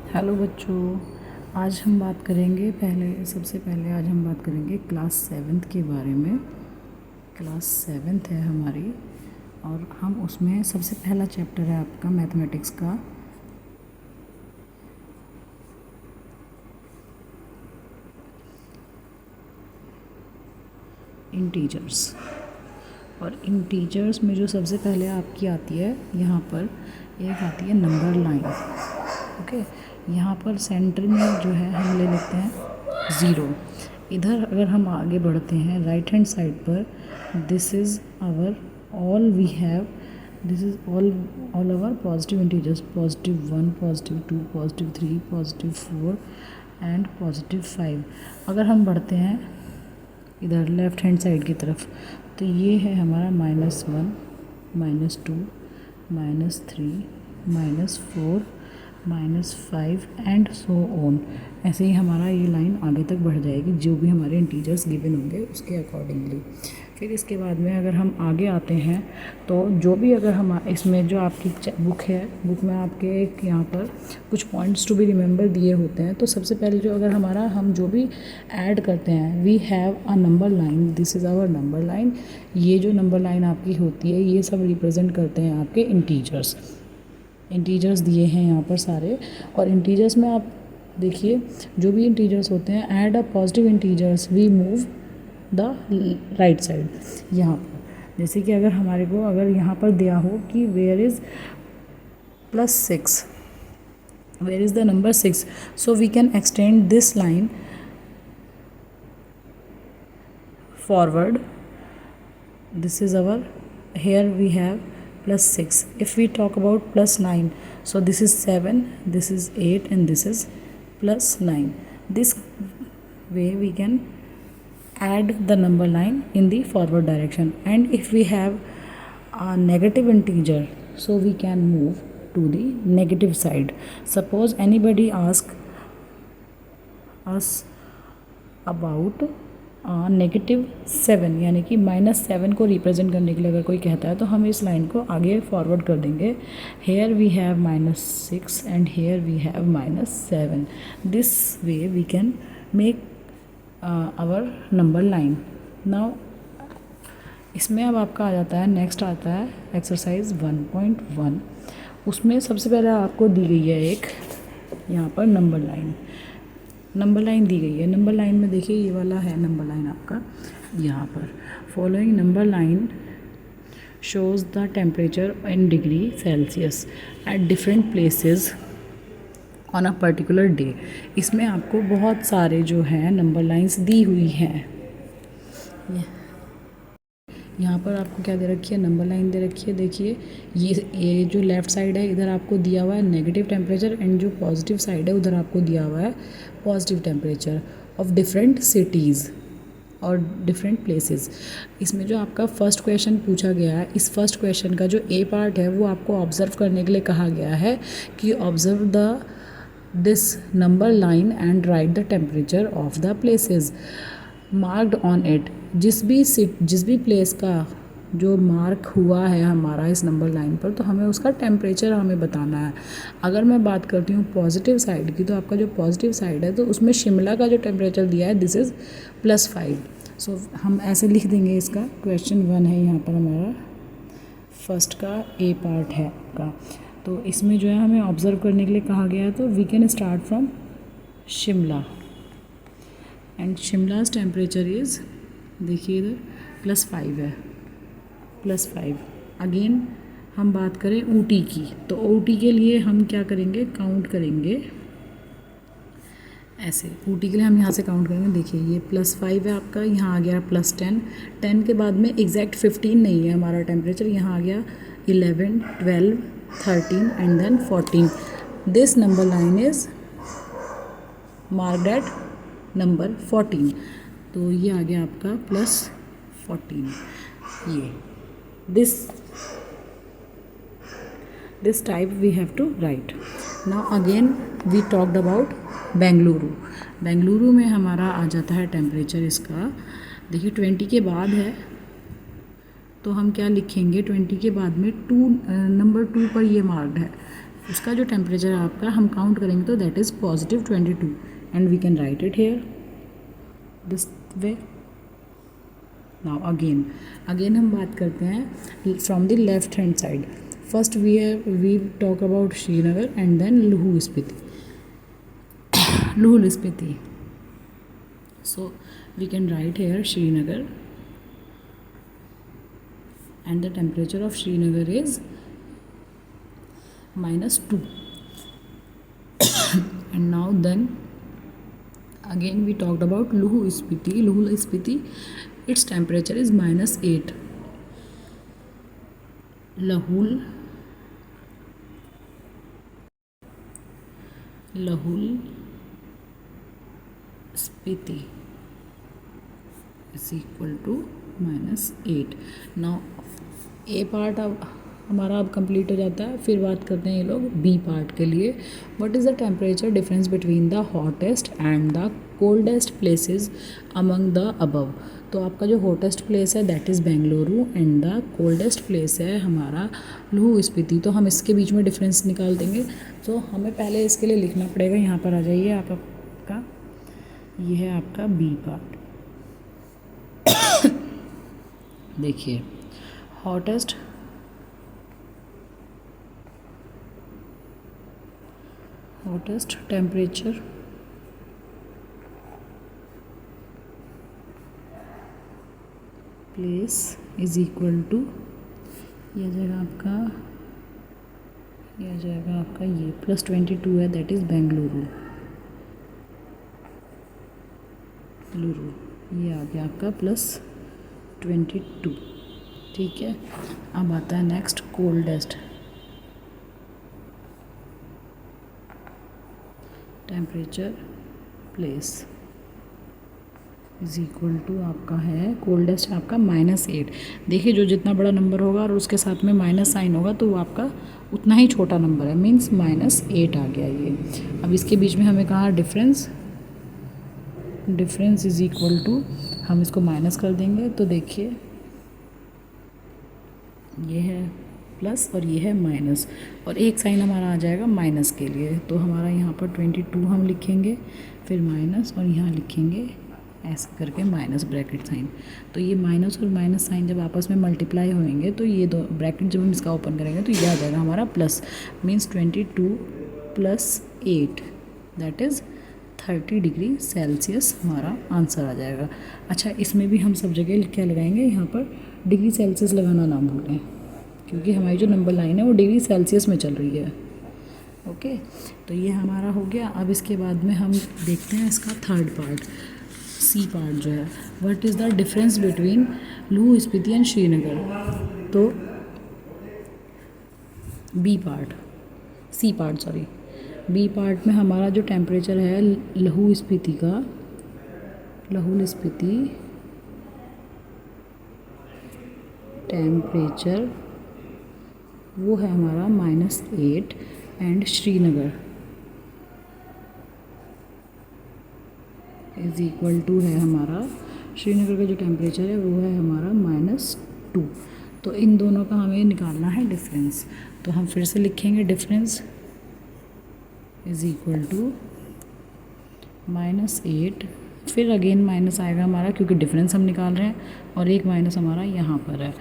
Hello बच्चों। आज हम बात करेंगे सबसे पहले आज हम बात करेंगे क्लास सेवन्थ के बारे में। क्लास सेवन्थ है हमारी और हम उसमें सबसे पहला चैप्टर है आपका मैथमेटिक्स का इंटीजर्स। और इंटीजर्स में जो सबसे पहले आपकी आती है यहाँ पर एक आती है नंबर लाइन। ओके, यहाँ पर सेंटर में जो है हम ले लेते हैं ज़ीरो। इधर अगर हम आगे बढ़ते हैं राइट हैंड साइड पर, this is our all we have, this is all our positive integers, +1, +2, +3, +4 and +5। अगर हम बढ़ते हैं इधर लेफ़्ट हैंड साइड की तरफ तो ये है हमारा -1, -2, -3, -4, -5 एंड सो ऑन। ऐसे ही हमारा ये लाइन आगे तक बढ़ जाएगी जो भी हमारे इंटीजर्स गिवन होंगे उसके अकॉर्डिंगली। फिर इसके बाद में अगर हम आगे आते हैं तो जो भी अगर हम इसमें जो आपकी बुक है, बुक में आपके एक यहाँ पर कुछ पॉइंट्स टू बी रिमेंबर दिए होते हैं। तो सबसे पहले जो अगर हमारा हम जो भी ऐड करते हैं, we have a number line, this is our number line. ये जो नंबर लाइन आपकी होती है ये सब रिप्रेजेंट करते हैं आपके इंटीजर्स। इंटीजर्स दिए हैं यहाँ पर सारे। और इंटीजर्स में आप देखिए जो भी इंटीजर्स होते हैं, add a positive integers we move the right side. यहाँ पर जैसे कि अगर हमारे को अगर यहाँ पर दिया हो कि where is +6, where is the number 6, so we can extend this line forward. This is our, here we have +6. If we talk about +9, so this is 7, this is 8 and this is +9. This way we can add the number line in the forward direction. And if we have a negative integer, so we can move to the negative side. Suppose anybody ask us about -7, यानी कि -7 को represent करने के लिए अगर कोई कहता है तो हम इस लाइन को आगे फॉरवर्ड कर देंगे। Here we have -6 and here we have -7। This way we can make our number line. Now इसमें अब आपका आ जाता है, नेक्स्ट आता है एक्सरसाइज 1.1। उसमें सबसे पहले आपको दी गई है एक यहाँ पर नंबर लाइन दी गई है। नंबर लाइन में देखिए ये वाला है नंबर लाइन आपका यहाँ पर। Following number line shows the temperature in degree Celsius at different places on a particular day. इसमें आपको बहुत सारे जो है नंबर लाइंस दी हुई हैं। यहाँ पर आपको क्या दे रखी है, नंबर लाइन दे रखी है। देखिए ये जो लेफ़्ट साइड है इधर आपको दिया हुआ है नेगेटिव टेम्परेचर एंड जो पॉजिटिव साइड है उधर आपको दिया हुआ है positive temperature of different cities और डिफरेंट प्लेसेस। इसमें जो आपका फर्स्ट क्वेश्चन पूछा गया है, इस फर्स्ट क्वेश्चन का जो ए पार्ट है वो आपको ऑब्ज़र्व करने के लिए कहा गया है कि observe this number line and right the temperature of the places marked on it. जिस भी प्लेस का जो मार्क हुआ है हमारा इस नंबर लाइन पर, तो हमें उसका टेम्परेचर हमें बताना है। अगर मैं बात करती हूँ पॉजिटिव साइड की, तो आपका जो पॉजिटिव साइड है तो उसमें शिमला का जो टेम्परेचर दिया है दिस इज़ +5। सो हम ऐसे लिख देंगे, इसका क्वेश्चन 1 है यहाँ पर हमारा, फर्स्ट का ए पार्ट है आपका। तो इसमें जो है हमें ऑब्ज़र्व करने के लिए कहा गया है, तो we can start from Shimla and Shimla's temperature is, देखिए इधर +5 है, +5। अगेन हम बात करें ऊटी की, तो ऊटी के लिए हम क्या करेंगे, काउंट करेंगे ऐसे। ऊटी के लिए हम यहाँ से काउंट करेंगे। देखिए ये +5 है आपका, यहाँ आ गया +10, 10 के बाद में एग्जैक्ट 15 नहीं है हमारा टेम्परेचर, यहाँ आ गया 11, 12, 13 and then 14। This number line is marked at number 14। तो ये आ गया आपका +14। ये this type we have to write. Now again we talked about Bengaluru. Bengaluru में हमारा आ जाता है टेम्परेचर इसका, देखिए 20 के बाद है तो हम क्या लिखेंगे, 20 के बाद में नंबर 2 पर ये मार्क्ड है उसका जो टेम्परेचर है आपका हम काउंट करेंगे तो that is +22 and we can write it here this way. Now again हम बात करते हैं from the left hand side. First we talk about Srinagar and then Lahaul Spiti. So we can write here Srinagar, and the temperature of Srinagar is -2. And now then again we talked about Luhu Spiti, its temperature is -8. Lahul Spiti is equal to -8. Now A part अब हमारा complete हो जाता है. फिर बात करते हैं ये लोग बी पार्ट के लिए. What is the temperature difference between the hottest and the coldest places among the above. तो आपका जो हॉटेस्ट प्लेस है that is Bengaluru and the coldest place है हमारा लुहु स्पीति. तो हम इसके बीच में डिफरेंस निकाल देंगे. तो हमें पहले इसके लिए लिखना पड़ेगा. यहाँ पर आ जाइए आपका, ये है आपका बी पार्ट. देखिए hottest temperature place is equal to, ये आ जाएगा आपका ये +22 है दैट इज़ बेंगलुरु. ये आ गया आपका +22. ठीक है. अब आता है next coldest temperature place is equal to आपका है कोल्डेस्ट आपका -8. देखिए जो जितना बड़ा नंबर होगा और उसके साथ में माइनस साइन होगा तो वो आपका उतना ही छोटा नंबर है, मीन्स -8 आ गया ये. अब इसके बीच में हमें कहा डिफरेंस इज इक्वल टू, हम इसको माइनस कर देंगे तो देखिए ये है प्लस और ये है माइनस, और एक साइन हमारा आ जाएगा माइनस के लिए. तो हमारा यहाँ पर 22 हम लिखेंगे, फिर माइनस, और यहाँ लिखेंगे ऐसे करके माइनस ब्रैकेट साइन. तो ये माइनस और माइनस साइन जब आपस में मल्टीप्लाई होंगे तो ये दो ब्रैकेट जब हम इसका ओपन करेंगे तो ये आ जाएगा हमारा plus, means 22 + 8 that is 30 degree Celsius हमारा आंसर आ जाएगा. अच्छा, इसमें भी हम सब जगह क्या लगाएंगे, यहाँ पर डिग्री सेल्सियस लगाना ना भूलें क्योंकि हमारी जो नंबर लाइन है वो डिग्री सेल्सियस में चल रही है. ओके, तो ये हमारा हो गया. अब इसके बाद में हम देखते हैं इसका थर्ड पार्ट, सी पार्ट जो है. What is the difference between Lahaul Spiti and Srinagar. तो बी पार्ट में हमारा जो टेम्परेचर है लुहु स्पीति टेम्परेचर वो है हमारा -8 and Srinagar is equal to है हमारा, श्रीनगर का जो टेम्परेचर है वो है हमारा -2. तो इन दोनों का हमें निकालना है डिफरेंस. तो हम फिर से लिखेंगे डिफरेंस इज इक्वल टू -8, फिर अगेन माइनस आएगा हमारा क्योंकि डिफरेंस हम निकाल रहे हैं, और एक माइनस हमारा यहाँ पर है.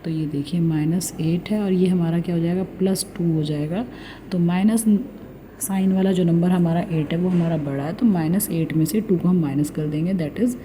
तो ये देखिए -8 है और ये हमारा क्या हो जाएगा +2 हो जाएगा. तो माइनस साइन वाला जो नंबर हमारा 8 है वो हमारा बड़ा है, तो -8 में से 2 को हम माइनस कर देंगे that is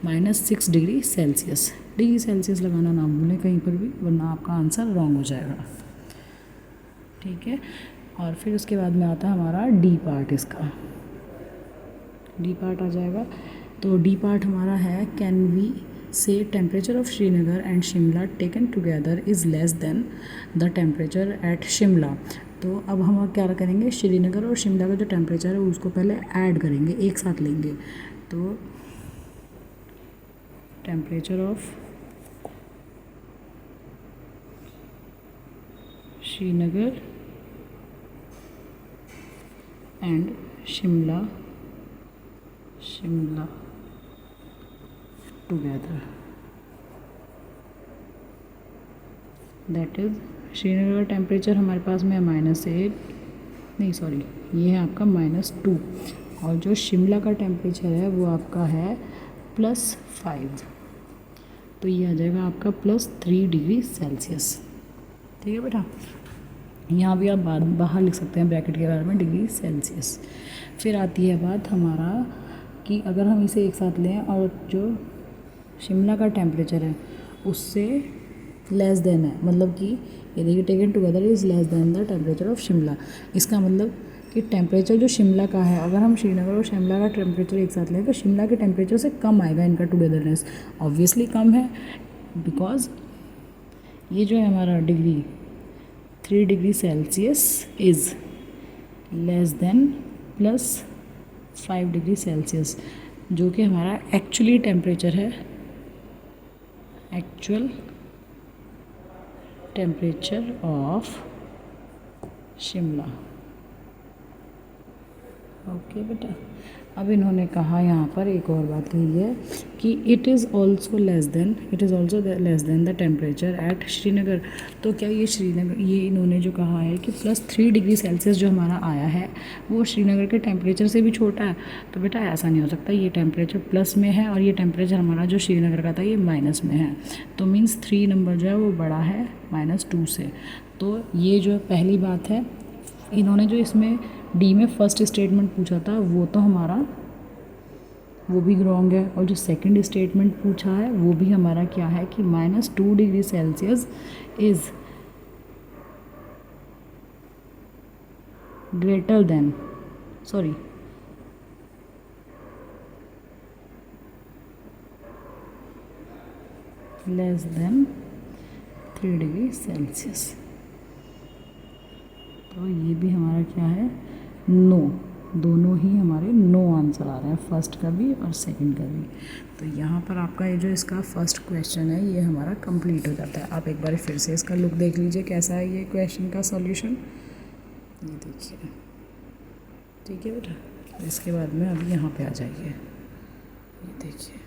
-6 degree Celsius. Degree Celsius लगाना ना भूलें कहीं पर भी, वरना आपका आंसर रॉन्ग हो जाएगा. ठीक है. और फिर उसके बाद में आता है हमारा डी पार्ट. इसका डी पार्ट आ जाएगा. तो डी पार्ट हमारा है कैन वी से temperature of Srinagar and Shimla taken together is less than the temperature at Shimla. तो अब हम क्या करेंगे, श्रीनगर और शिमला का जो टेम्परेचर है उसको पहले ऐड करेंगे, एक साथ लेंगे. तो temperature of Srinagar and Shimla together that is Srinagar का टेम्परेचर हमारे पास में है -8 नहीं सॉरी, ये है आपका -2 और जो शिमला का टेम्परेचर है वो आपका है +5, तो ये आ जाएगा आपका +3 डिग्री सेल्सियस। ठीक है बेटा, यहाँ भी आप बाहर लिख सकते हैं ब्रैकेट के बारे में डिग्री सेल्सियस। फिर आती है बात हमारा कि अगर हम इसे एक साथ लें और जो शिमला का टेम्परेचर है उससे लेस देन है, मतलब कि ये देखिए taken together is less than the temperature of Shimla. इसका मतलब कि टेम्परेचर जो शिमला का है, अगर हम श्रीनगर और शिमला का टेम्परेचर एक साथ लें तो शिमला के टेम्परेचर से कम आएगा इनका टुगेदरनेस। ऑब्वियसली कम है, बिकॉज ये जो है हमारा degree 3 degree Celsius is less than +5 degree Celsius, जो कि हमारा एक्चुअली टेम्परेचर है, actual temperature of Shimla. Okay बेटा, अब इन्होंने कहा यहाँ पर एक और बात कही है कि it is also less than the temperature at Srinagar. तो क्या ये श्रीनगर, ये इन्होंने जो कहा है कि +3 डिग्री सेल्सियस जो हमारा आया है वो श्रीनगर के टेम्परेचर से भी छोटा है? तो बेटा ऐसा नहीं हो सकता, ये टेम्परेचर प्लस में है और ये टेम्परेचर हमारा जो श्रीनगर का था ये माइनस में है, तो मीन्स 3 नंबर जो है वो बड़ा है -2 से। तो ये जो पहली बात है, इन्होंने जो इसमें डी में फर्स्ट स्टेटमेंट पूछा था वो तो हमारा वो भी रॉन्ग है, और जो सेकंड स्टेटमेंट पूछा है वो भी हमारा क्या है कि -2 degree Celsius is greater than less than 3 degree Celsius. तो ये भी हमारा क्या है, नो, दोनों ही हमारे नो आंसर आ रहे हैं, फर्स्ट का भी और सेकंड का भी। तो यहाँ पर आपका ये जो इसका फर्स्ट क्वेश्चन है ये हमारा कंप्लीट हो जाता है। आप एक बार फिर से इसका लुक देख लीजिए कैसा है ये क्वेश्चन का सॉल्यूशन, ये देखिए। ठीक है बेटा, इसके बाद में अभी यहाँ पे आ जाइए, ये देखिए।